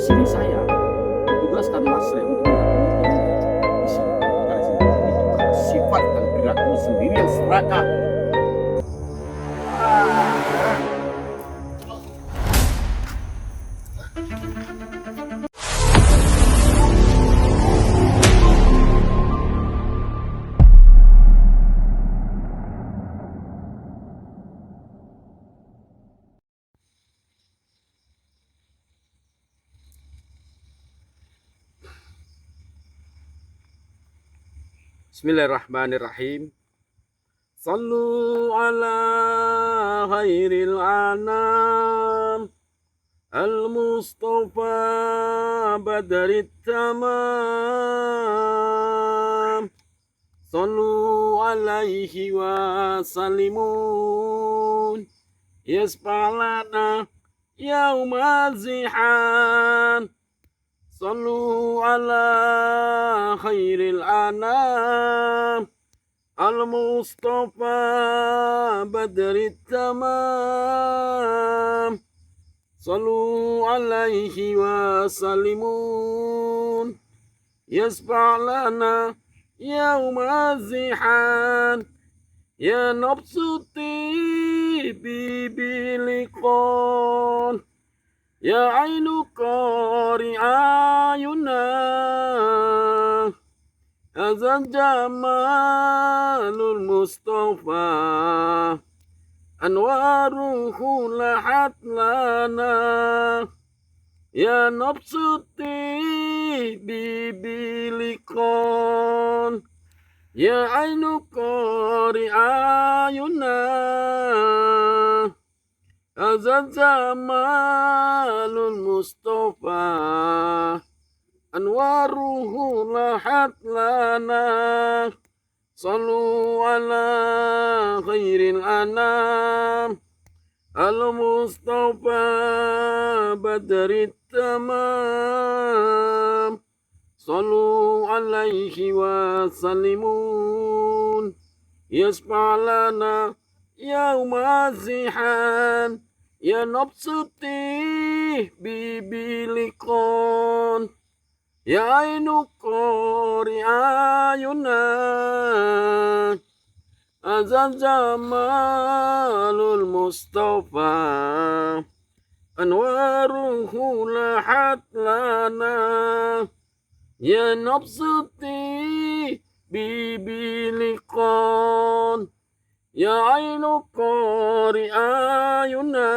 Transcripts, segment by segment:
sini saya ditugaskan Mas Re untuk mendampingi di sini. Karena itu karena sifat dan perilaku sendiri yang serakah. Bismillahirrahmanirrahim. Sallu ala khairil anam al-mustafa badrit tamam. Sallu alaihi wa sallimun yasfa'lana yaumal zihan. Sallu ala khairil anam al-mustafa badrit tamam. Sallu alaihi wa sallimun yasfa'lana yaumal zihan. Ya nafsuti bibilikon ya ainu qari ayuna azan jamalul mustafa anwaruhu lahat lana. Ya nafsuti bibilikon ya ainu qari ayuna azan zamalul mustafa anwaruhu lahat lana. Sallu ala khairil anam al-mustafa badrit tamam. Sallu alaihi wa sallimun yasfa'lana yaumal zihan. Ya nafsuti bibilikon ya ainu qari ayuna azan jamalul mustafa anwaruhu lahat lana. Ya nafsuti bibilikon ya ainu qari ayuna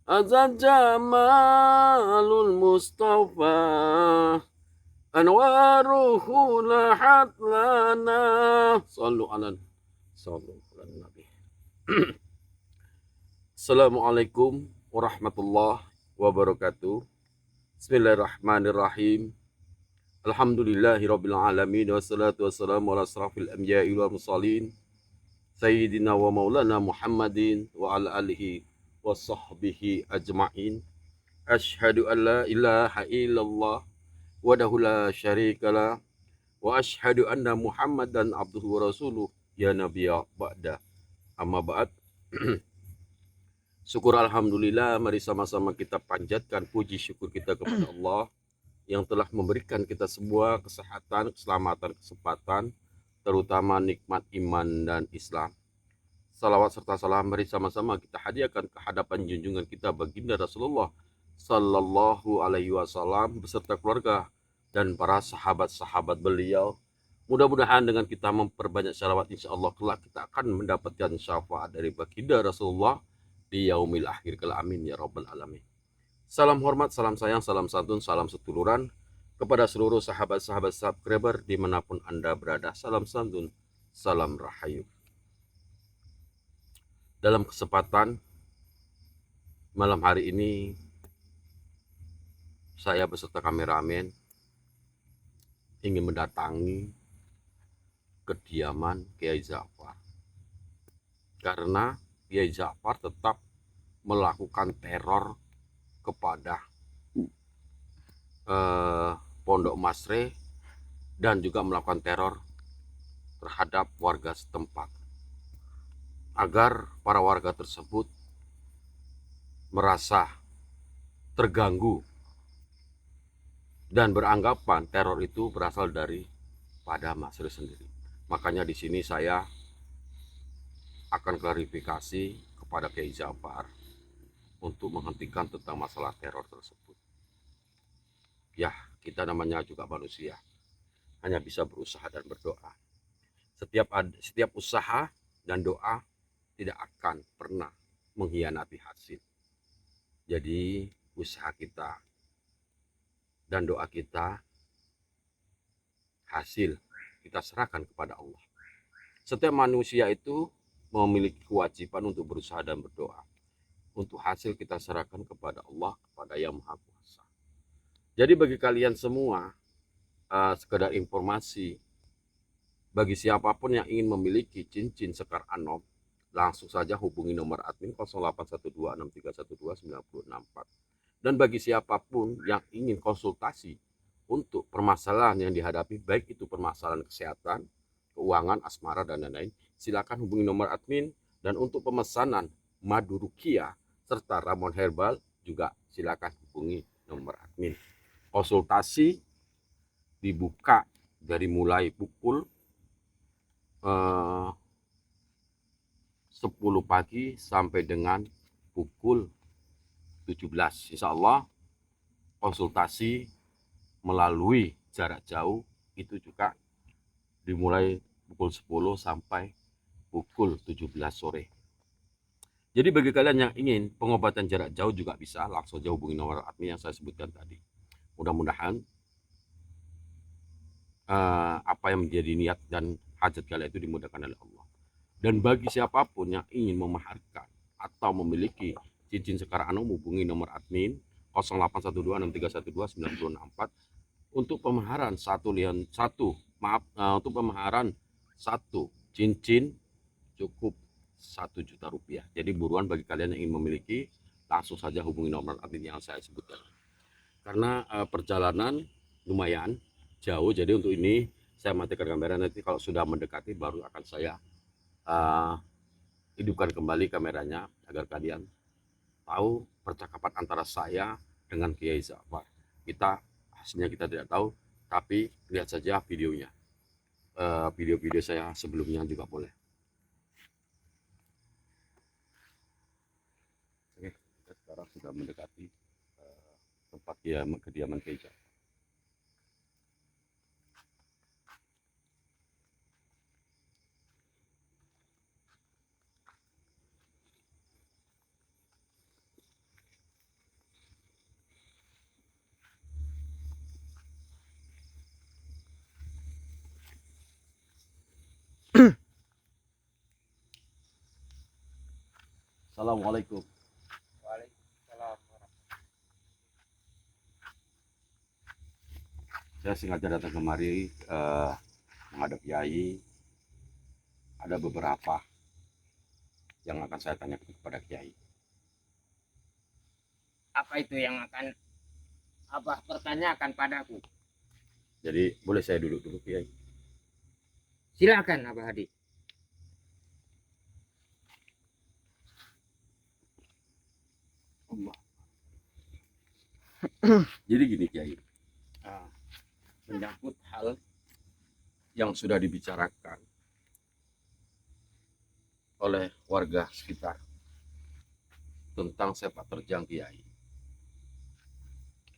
azan jamalul mustafa anwaruhu lahat lana. Sallu ala nabi. Assalamualaikum warahmatullahi wabarakatuh. Bismillahirrahmanirrahim. Alhamdulillahirabbil alamin wassalatu wassalamu ala asrafil anbiya'i wal mursalin sayyidina wa maulana Muhammadin wa ala alihi wa sahbihi ajma'in. Asyhadu an la ilaha illallah wahdahu la syarikalah wa asyhadu anna Muhammadan abduhu wa rasuluh ya nabiyya ba'da. Amma ba'd. Syukur alhamdulillah, mari sama-sama kita panjatkan puji syukur kita kepada Allah yang telah memberikan kita semua kesehatan, keselamatan, kesempatan, terutama nikmat iman dan Islam. Salawat serta salam mari sama-sama kita hadiahkan ke hadapan junjungan kita baginda Rasulullah Sallallahu Alaihi Wasallam beserta keluarga dan para sahabat-sahabat beliau. Mudah-mudahan dengan kita memperbanyak salawat, insya Allah kelak kita akan mendapatkan syafaat dari baginda Rasulullah di yaumil akhir kala. Amin ya rabbal alamin. Salam hormat, salam sayang, salam santun, salam setuluran kepada seluruh sahabat-sahabat subscriber dimanapun Anda berada. Salam santun, salam rahayu. Dalam kesempatan malam hari ini, saya beserta kameramen ingin mendatangi kediaman Kiai Ja'far, karena Kiai Ja'far tetap melakukan teror kepada Pondok Masre dan juga melakukan teror terhadap warga setempat, agar para warga tersebut merasa terganggu dan beranggapan teror itu berasal dari pada Mas Rio sendiri. Makanya di sini saya akan klarifikasi kepada Kiai Jafar untuk menghentikan tentang masalah teror tersebut. Ya, kita namanya juga manusia, hanya bisa berusaha dan berdoa. Setiap usaha dan doa tidak akan pernah mengkhianati hasil. Jadi usaha kita dan doa kita, hasil kita serahkan kepada Allah. Setiap manusia itu memiliki kewajiban untuk berusaha dan berdoa. Untuk hasil kita serahkan kepada Allah, kepada Yang Maha Kuasa. Jadi bagi kalian semua, sekedar informasi, bagi siapapun yang ingin memiliki cincin sekar anom, langsung saja hubungi nomor admin 081263129064. Dan bagi siapapun yang ingin konsultasi untuk permasalahan yang dihadapi, baik itu permasalahan kesehatan, keuangan, asmara, dan lain-lain, silakan hubungi nomor admin. Dan untuk pemesanan madu rukia serta ramon herbal juga silakan hubungi nomor admin. Konsultasi dibuka dari mulai pukul 10 pagi sampai dengan pukul 17. Insya Allah konsultasi melalui jarak jauh itu juga dimulai pukul 10 sampai pukul 17 sore. Jadi bagi kalian yang ingin pengobatan jarak jauh juga bisa, langsung aja hubungi nomor admin yang saya sebutkan tadi. Mudah-mudahan apa yang menjadi niat dan hajat kalian itu dimudahkan oleh Allah. Dan bagi siapapun yang ingin memaharkan atau memiliki cincin sekar anom, hubungi nomor admin 081263129064 untuk pemaharan untuk pemaharan satu cincin cukup 1 juta rupiah. Jadi buruan bagi kalian yang ingin memiliki, langsung saja hubungi nomor admin yang saya sebutkan. Karena perjalanan lumayan jauh, jadi untuk ini saya matikan kamera. Nanti kalau sudah mendekati baru akan saya hidupkan kembali kameranya agar kalian tahu percakapan antara saya dengan Kiai Jafar. Hasilnya kita tidak tahu, tapi lihat saja videonya. Video-video saya sebelumnya juga boleh. Oke, kita sekarang sudah mendekati tempat kediaman Kiai Jafar. Assalamualaikum. Waalaikumsalam. Saya sengaja datang kemari menghadap Kiai. Ada beberapa yang akan saya tanyakan kepada Kiai. Apa itu yang akan Abah pertanyakan padaku? Jadi boleh saya duduk dulu Kiai? Silakan Abah Hadi. Allah. Jadi gini Kiai, menyangkut hal yang sudah dibicarakan oleh warga sekitar tentang sepak terjang Kiai.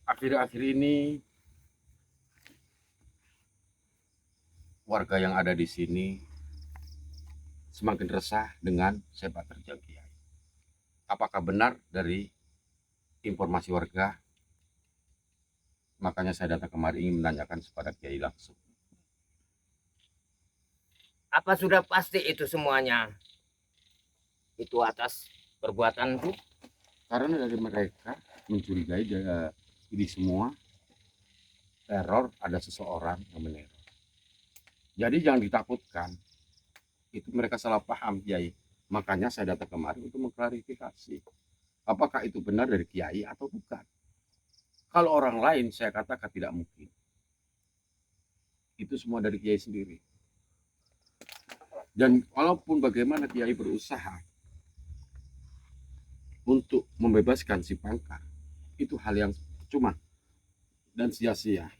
Akhir-akhir ini warga yang ada di sini semakin resah dengan sepak terjang Kiai. Apakah benar dari informasi warga? Makanya saya datang kemari ingin menanyakan kepada Kiai langsung. Apa sudah pasti itu semuanya? Itu atas perbuatanku? Karena dari mereka mencurigai ini semua teror, ada seseorang yang meneror. Jadi jangan ditakutkan. Itu mereka salah paham Kiai. Makanya saya datang kemari untuk mengklarifikasi. Apakah itu benar dari Kiai atau bukan? Kalau orang lain saya katakan tidak mungkin. Itu semua dari Kiai sendiri. Dan walaupun bagaimana Kiai berusaha untuk membebaskan si Pangkar, itu hal yang cuma dan sia-sia.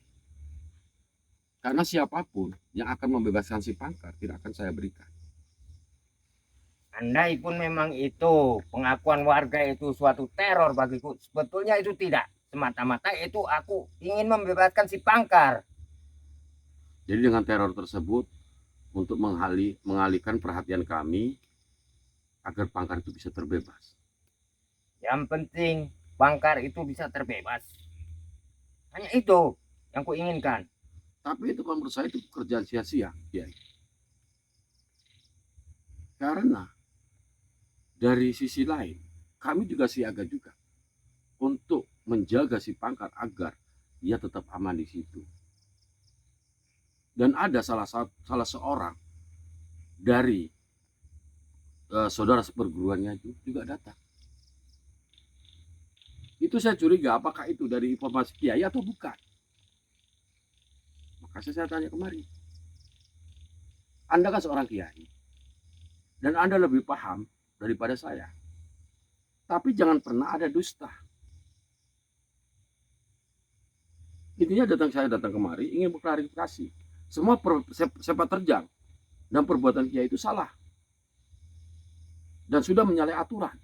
Karena siapapun yang akan membebaskan si Pangkar tidak akan saya berikan. Andai pun memang itu pengakuan warga itu suatu teror bagiku, sebetulnya itu tidak. Semata-mata itu aku ingin membebaskan si Pangkar. Jadi dengan teror tersebut untuk mengalihkan perhatian kami agar Pangkar itu bisa terbebas. Yang penting Pangkar itu bisa terbebas. Hanya itu yang kuinginkan. Tapi itu kan menurut saya itu pekerjaan sia-sia, Kiai. Karena dari sisi lain, kami juga siaga juga untuk menjaga si Pangkar agar dia tetap aman di situ. Dan ada salah seorang dari saudara seperguruannya itu juga datang. Itu saya curiga apakah itu dari informasi Kiai atau bukan. Makanya saya tanya kemari. Anda kan seorang Kiai dan Anda lebih paham daripada saya. Tapi jangan pernah ada dusta. Intinya saya datang kemari ingin berklarifikasi. Semua sepak terjang dan perbuatan Kiai itu salah. Dan sudah menyalahi aturan.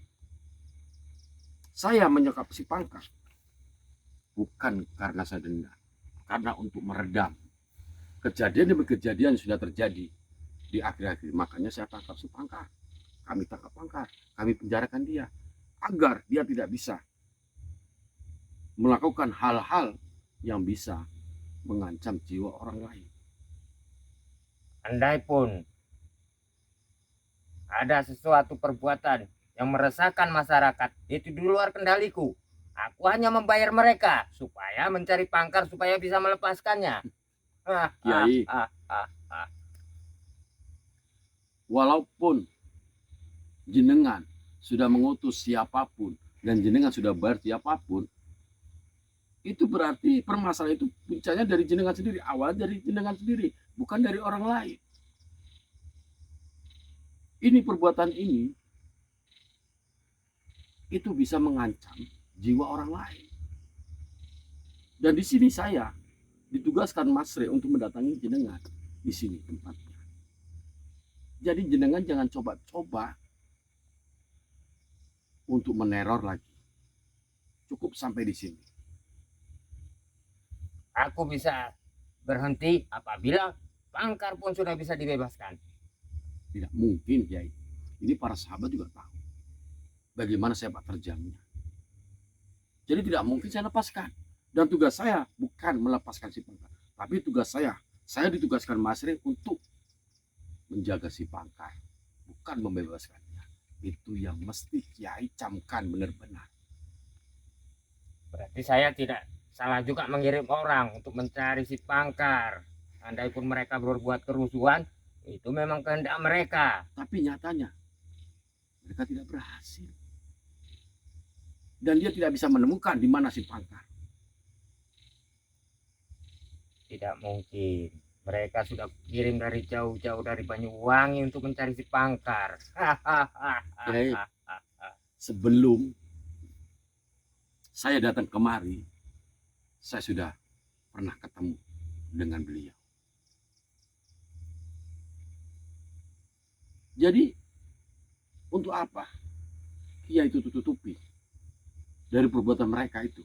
Saya menyekap si Pangkar bukan karena saya dendam, karena untuk meredam kejadian demi kejadian yang sudah terjadi di akhir-akhir. Makanya saya tangkap si Pangkar. Kami tangkap Pangkar, kami penjarakan dia agar dia tidak bisa melakukan hal-hal yang bisa mengancam jiwa orang lain. Andai pun ada sesuatu perbuatan yang meresahkan masyarakat itu di luar kendaliku, aku hanya membayar mereka supaya mencari Pangkar supaya bisa melepaskannya. Kiai, walaupun jenengan sudah mengutus siapapun dan jenengan sudah bayar siapapun, itu berarti permasalahan itu puncaknya dari jenengan sendiri, awal dari jenengan sendiri, bukan dari orang lain. Ini perbuatan ini itu bisa mengancam jiwa orang lain. Dan di sini saya ditugaskan Mas Re untuk mendatangi jenengan di sini tempatnya. Jadi jenengan jangan coba-coba untuk meneror lagi. Cukup sampai di sini. Aku bisa berhenti apabila Pangkar pun sudah bisa dibebaskan. Tidak mungkin, Kiai. Ini para sahabat juga tahu bagaimana sepak terjangnya. Jadi tidak mungkin saya lepaskan. Dan tugas saya bukan melepaskan si Pangkar, tapi tugas saya ditugaskan Mas Re untuk menjaga si Pangkar, bukan membebaskannya. Itu yang mesti Kiai camkan benar-benar. Berarti saya tidak salah juga mengirim orang untuk mencari si Pangkar. Andai pun mereka berbuat kerusuhan, itu memang kehendak mereka. Tapi nyatanya mereka tidak berhasil. Dan dia tidak bisa menemukan di mana si Pangkar. Tidak mungkin. Mereka sudah kirim dari jauh-jauh dari Banyuwangi untuk mencari si Pangkar. Kiai, sebelum saya datang kemari, saya sudah pernah ketemu dengan beliau. Jadi untuk apa Kiai itu tutupi dari perbuatan mereka itu?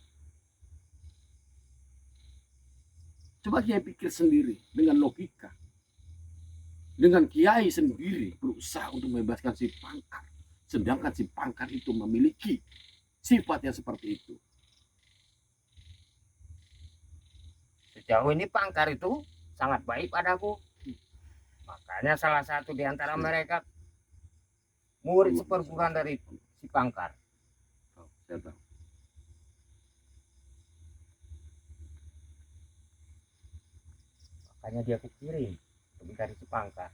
Coba Kiai pikir sendiri dengan logika. Dengan Kiai sendiri berusaha untuk membebaskan si Pangkar, sedangkan si Pangkar itu memiliki sifat yang seperti itu. Sejauh ini Pangkar itu sangat baik padaku. Makanya salah satu di antara mereka murid seperguruan dari si Pangkar. Saya tahu. Makanya dia kukirim untuk mencari si Pangkar.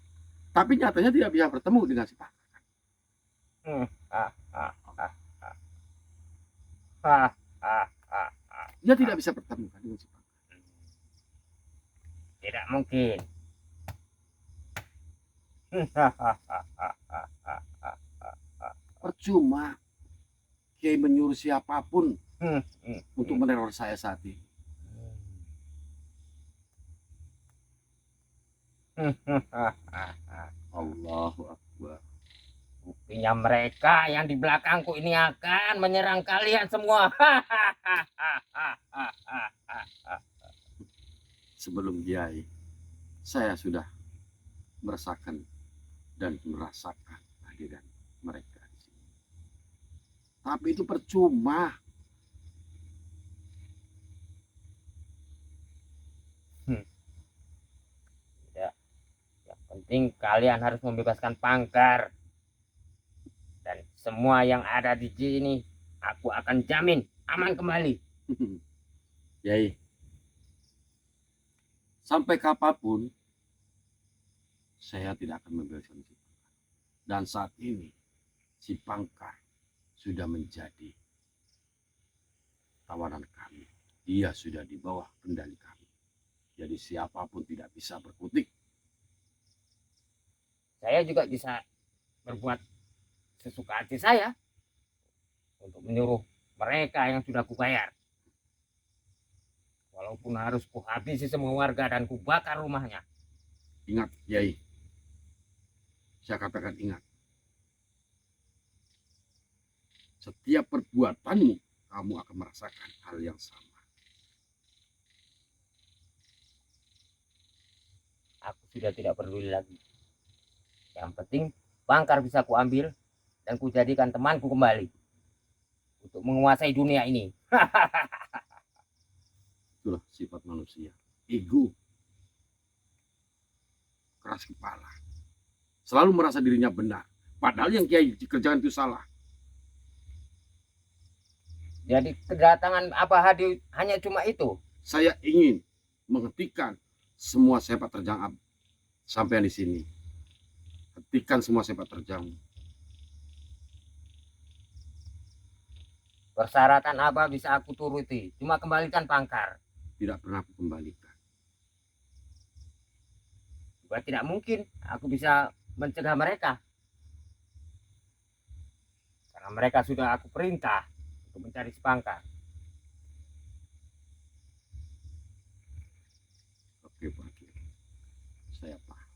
Tapi nyatanya tidak bisa bertemu dengan si Pangkar. Dia tidak bisa bertemu dengan si Pangkar. Tidak mungkin. Percuma Kiai menyuruh siapapun untuk meneror saya saat ini. Allahu Akbar. Buktinya mereka yang di belakangku ini akan menyerang kalian semua. Sebelum Kiai, saya sudah merasakan dan merasakan kehadiran mereka di sini. Tapi itu percuma. Ya, yang penting kalian harus membebaskan Pangkar. Dan semua yang ada di sini, aku akan jamin aman kembali. Kiai, sampai kapanpun saya tidak akan membebaskan si Pangkar. Dan saat ini si Pangkar sudah menjadi tawanan kami. Dia sudah di bawah kendali kami. Jadi siapapun tidak bisa berkutik. Saya juga bisa berbuat sesuka hati saya untuk menyuruh mereka yang sudah kubayar. Walaupun harus kuhabisi semua warga dan kubakar rumahnya. Ingat, Kiai. Saya katakan ingat. Setiap perbuatanmu, kamu akan merasakan hal yang sama. Aku sudah tidak peduli lagi. Yang penting Pangkar bisa kuambil dan kujadikan temanku kembali untuk menguasai dunia ini. Itulah sifat manusia. Ego. Keras kepala. Selalu merasa dirinya benar. Padahal yang Kiai kerjakan itu salah. Jadi kedatangan Abah Hadi hanya cuma itu. Saya ingin menghentikan semua sepak terjang sampai di sini. Hentikan semua sepak terjang. Persyaratan Abah bisa aku turuti. Cuma kembalikan Pangkar. Tidak pernah aku kembalikan. Juga tidak mungkin aku bisa mencegah mereka. Karena mereka sudah aku perintah untuk mencari si Pangkar. Oke, Pak Kiai. Saya paham.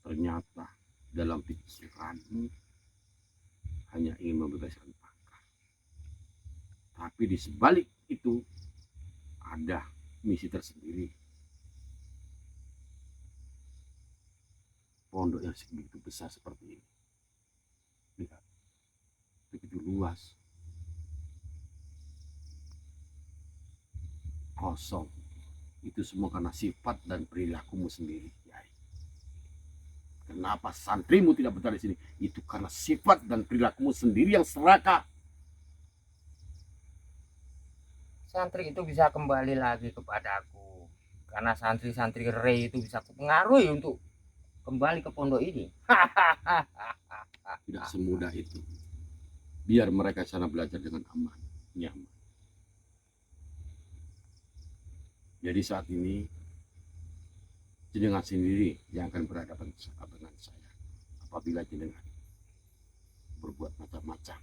Ternyata dalam pikiranmu hanya ingin membebaskan Pangkar. Tapi di sebalik itu ada misi tersendiri. Pondok yang sebegitu besar seperti ini. Lihat, begitu luas. Kosong. Itu semua karena sifat dan perilakumu sendiri, Kiai. Kenapa santrimu tidak betah di sini? Itu karena sifat dan perilakumu sendiri yang serakah. Santri itu bisa kembali lagi kepadaku. Karena santri-santri Rey itu bisa kupengaruhi untuk kembali ke pondok ini. Tidak semudah itu. Biar mereka sana belajar dengan aman, nyaman. Jadi saat ini jenengan sendiri yang akan berhadapan dengan saya apabila jenengan berbuat macam-macam.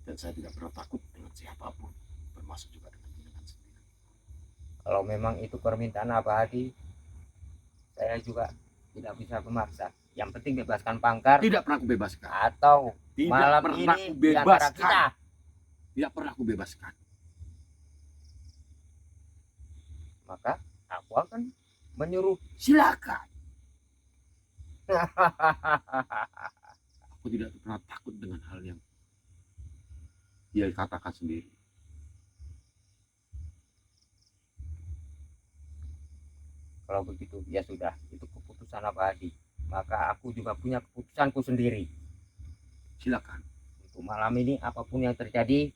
Dan saya tidak pernah takut dengan siapapun, termasuk juga dengan jenengan sendiri. Kalau memang itu permintaan Abah Hadi, saya juga tidak bisa memaksa. Yang penting bebaskan Pangkar. Tidak pernah aku bebaskan. Atau Tidak malam pernah ini aku di antara kita. bebaskan. Tidak pernah aku bebaskan. Maka aku akan menyuruh. Silakan. Aku tidak pernah takut dengan hal yang dia katakan sendiri. Kalau begitu ya sudah, itu keputusan Abah Hadi. Maka aku juga punya keputusanku sendiri. Silakan. Untuk malam ini apapun yang terjadi,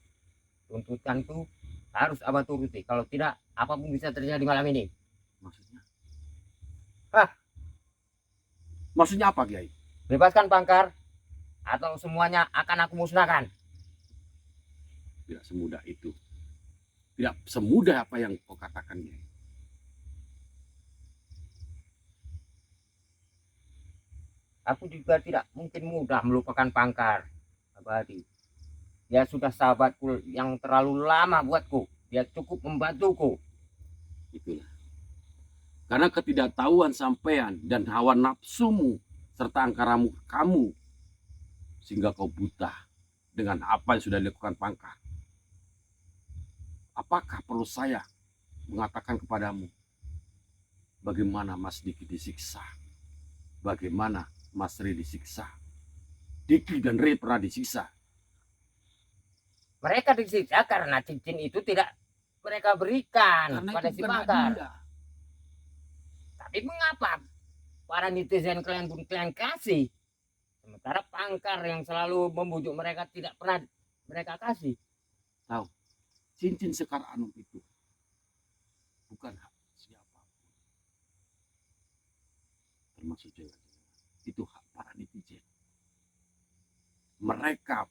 tuntutanku harus Abah turuti. Kalau tidak, apapun bisa terjadi malam ini. Maksudnya? Hah? Maksudnya apa, Kiai? Bebaskan Pangkar atau semuanya akan aku musnahkan. Tidak semudah itu. Tidak semudah apa yang kau katakan, Kiai. Aku juga tidak mungkin mudah melupakan Pangkar, Abah Hadi. Dia sudah sahabatku yang terlalu lama buatku. Dia cukup membantuku. Itulah. Karena ketidaktahuan sampean dan hawa nafsumu serta angkaramu kamu sehingga kau buta dengan apa yang sudah dilakukan Pangkar. Apakah perlu saya mengatakan kepadamu bagaimana Mas Diki disiksa, bagaimana Mas Ri disiksa, Diki dan Ri pernah disiksa. Mereka disiksa karena cincin itu tidak mereka berikan Karena pada itu si bukan hak Pangkar. dia. Tapi mengapa para netizen kalian pun kalian kasih, sementara Pangkar yang selalu membujuk mereka tidak pernah mereka kasih? Tahu, cincin Sekar Anum itu bukan hak siapapun, termasuk cewek. Itu hak para netizen. Mereka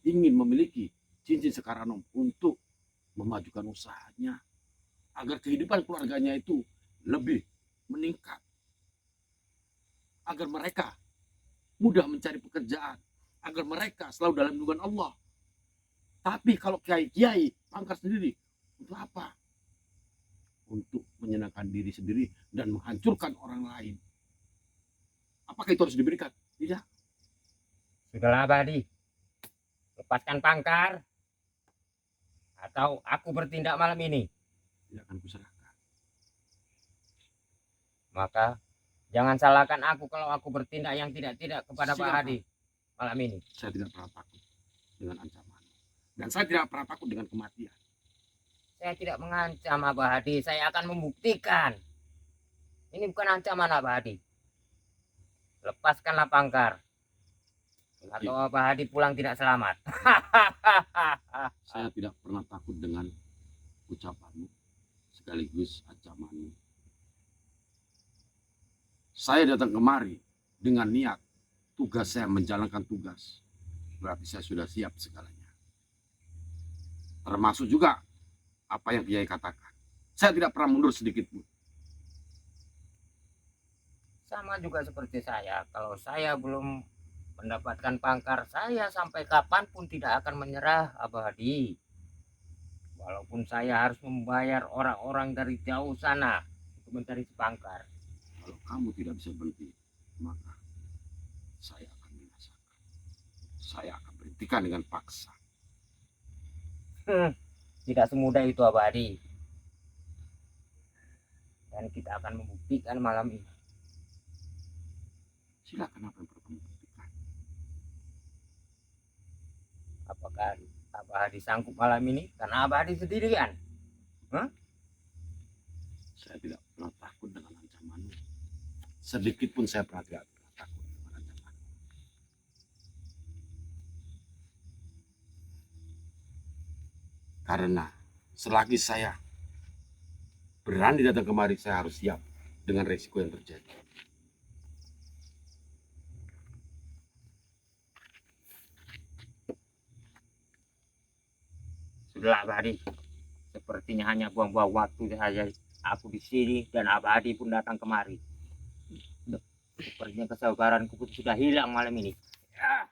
ingin memiliki cincin Sekar Anum untuk memajukan usahanya agar kehidupan keluarganya itu lebih meningkat, agar mereka mudah mencari pekerjaan, agar mereka selalu dalam lindungan Allah. Tapi kalau kiai-kiai Pangkar sendiri, untuk apa? Untuk menyenangkan diri sendiri dan menghancurkan orang lain. Apakah itu harus diberikan? Tidak. Sudahlah Badi, lepaskan Pangkar atau aku bertindak malam ini. Tidak akan kuserahkan. Maka jangan salahkan aku kalau aku bertindak yang tidak kepada Pak Silakan. Hadi malam ini. Saya tidak pernah takut dengan ancaman. Dan saya tidak pernah takut dengan kematian. Saya tidak mengancam Abah Hadi, saya akan membuktikan. Ini bukan ancaman Abah Hadi. Lepaskanlah Pangkar atau Abah Hadi pulang tidak selamat. Saya tidak pernah takut dengan ucapanmu sekaligus ancamanmu. Saya datang kemari dengan niat tugas saya menjalankan tugas. Berarti saya sudah siap segalanya. Termasuk juga apa yang Kiai katakan. Saya tidak pernah mundur sedikit pun. Sama juga seperti saya. Kalau saya belum mendapatkan Pangkar, saya sampai kapanpun tidak akan menyerah Abah Hadi. Walaupun saya harus membayar orang-orang dari jauh sana untuk mencari si Pangkar. Kalau kamu tidak bisa berhenti, maka saya akan binasakan. Saya akan berhentikan dengan paksa. Tidak semudah itu Abah Hadi. Dan kita akan membuktikan malam ini. Silakan apa yang perlu kamu buktikan. Apakah Abah Hadi sanggup malam ini? Karena Abah Hadi sendirian. Saya tidak pernah takut dengan ancamanmu. Sedikit pun saya tidak pernah takut dengan ancaman. Karena selagi saya berani datang kemari, saya harus siap dengan resiko yang terjadi. Sudahlah Abah Hadi. Sepertinya hanya buang-buang waktu saja. Aku di sini dan Abah Hadi pun datang kemari. Sepertinya kesabaranku pun sudah hilang malam ini. Ya.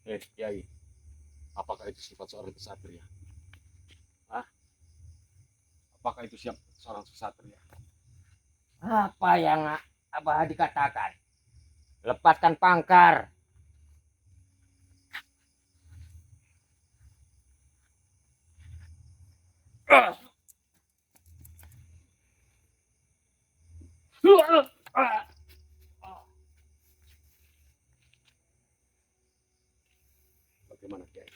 Kiai, apakah itu sifat seorang kesatria? Apakah itu siap seorang kesatria? Apa yang Abah Hadi katakan? Lepaskan Pangkar. Bagaimana Kiai?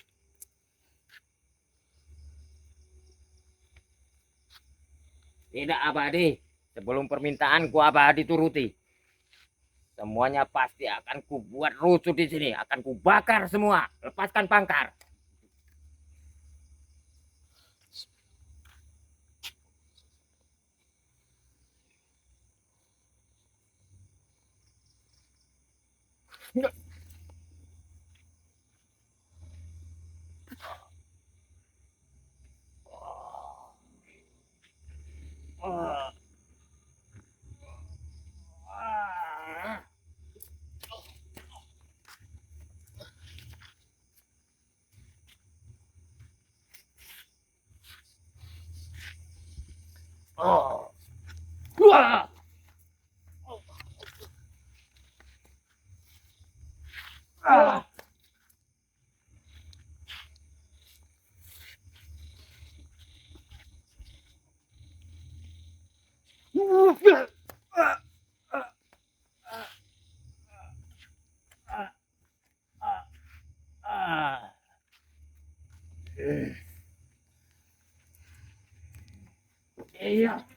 Tidak Abah Hadi. Sebelum permintaanku Abah Hadi turuti. Semuanya pasti akan kubuat rusuh di sini. Akan kubakar semua. Lepaskan Pangkar. Oh. Wah. Ah. Iya.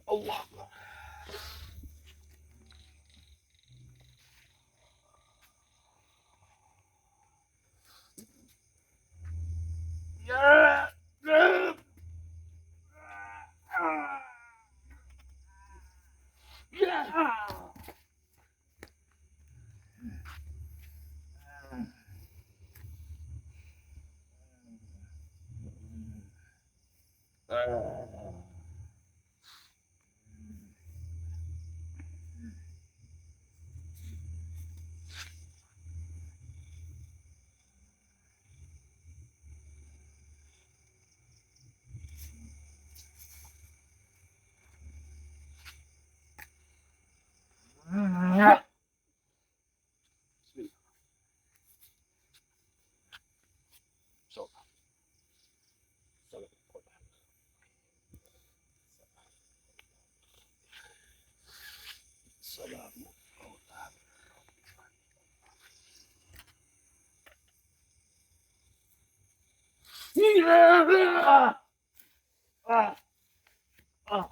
Allah. Ya. Bismillah. Sholat. Sholat. Assalamualaikum. Ah. Ah. Ah.